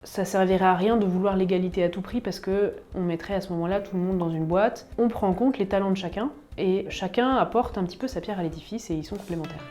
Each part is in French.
Ça servirait à rien de vouloir l'égalité à tout prix parce que on mettrait à ce moment-là tout le monde dans une boîte. On prend en compte les talents de chacun et chacun apporte un petit peu sa pierre à l'édifice et ils sont complémentaires.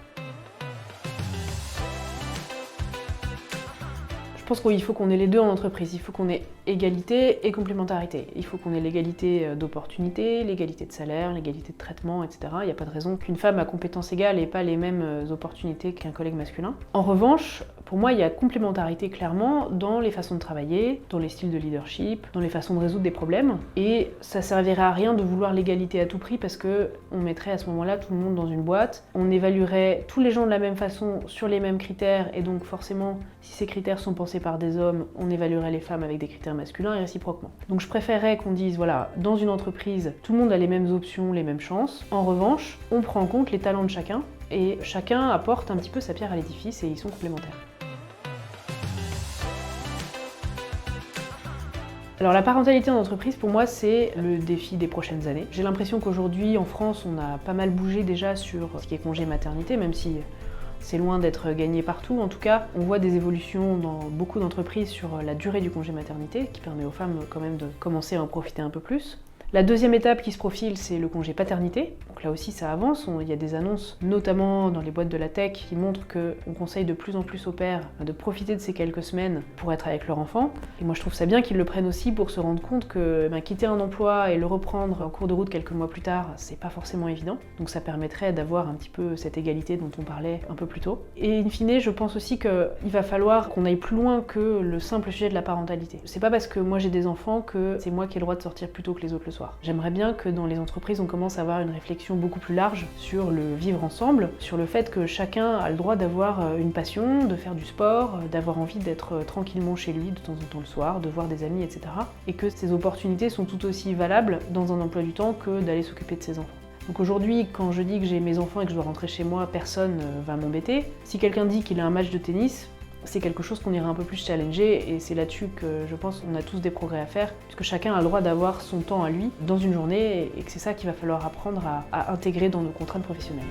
Je pense qu'il faut qu'on ait les deux en entreprise. Il faut qu'on ait égalité et complémentarité. Il faut qu'on ait l'égalité d'opportunités, l'égalité de salaire, l'égalité de traitement, etc. Il n'y a pas de raison qu'une femme à compétences égales n'ait pas les mêmes opportunités qu'un collègue masculin. En revanche, pour moi, il y a complémentarité clairement dans les façons de travailler, dans les styles de leadership, dans les façons de résoudre des problèmes. Et ça servirait à rien de vouloir l'égalité à tout prix parce que on mettrait à ce moment-là tout le monde dans une boîte. On évaluerait tous les gens de la même façon sur les mêmes critères et donc forcément, si ces critères sont pensés par des hommes, on évaluerait les femmes avec des critères masculins et réciproquement. Donc je préférerais qu'on dise, voilà, dans une entreprise, tout le monde a les mêmes options, les mêmes chances. En revanche, on prend en compte les talents de chacun et chacun apporte un petit peu sa pierre à l'édifice et ils sont complémentaires. Alors la parentalité en entreprise, pour moi, c'est le défi des prochaines années. J'ai l'impression qu'aujourd'hui, en France, on a pas mal bougé déjà sur ce qui est congé maternité, même si c'est loin d'être gagné partout. En tout cas, on voit des évolutions dans beaucoup d'entreprises sur la durée du congé maternité, qui permet aux femmes quand même de commencer à en profiter un peu plus. La deuxième étape qui se profile, c'est le congé paternité. Donc là aussi, ça avance. Il y a des annonces, notamment dans les boîtes de la tech, qui montrent qu'on conseille de plus en plus aux pères de profiter de ces quelques semaines pour être avec leur enfant. Et moi, je trouve ça bien qu'ils le prennent aussi pour se rendre compte que quitter un emploi et le reprendre en cours de route quelques mois plus tard, c'est pas forcément évident. Donc ça permettrait d'avoir un petit peu cette égalité dont on parlait un peu plus tôt. Et in fine, je pense aussi qu'il va falloir qu'on aille plus loin que le simple sujet de la parentalité. C'est pas parce que moi j'ai des enfants que c'est moi qui ai le droit de sortir plus tôt que les autres le soir. J'aimerais bien que dans les entreprises, on commence à avoir une réflexion beaucoup plus large sur le vivre ensemble, sur le fait que chacun a le droit d'avoir une passion, de faire du sport, d'avoir envie d'être tranquillement chez lui de temps en temps le soir, de voir des amis, etc. Et que ces opportunités sont tout aussi valables dans un emploi du temps que d'aller s'occuper de ses enfants. Donc aujourd'hui, quand je dis que j'ai mes enfants et que je dois rentrer chez moi, personne va m'embêter. Si quelqu'un dit qu'il a un match de tennis, c'est quelque chose qu'on ira un peu plus challenger et c'est là-dessus que je pense qu'on a tous des progrès à faire puisque chacun a le droit d'avoir son temps à lui dans une journée et que c'est ça qu'il va falloir apprendre à intégrer dans nos contraintes professionnelles.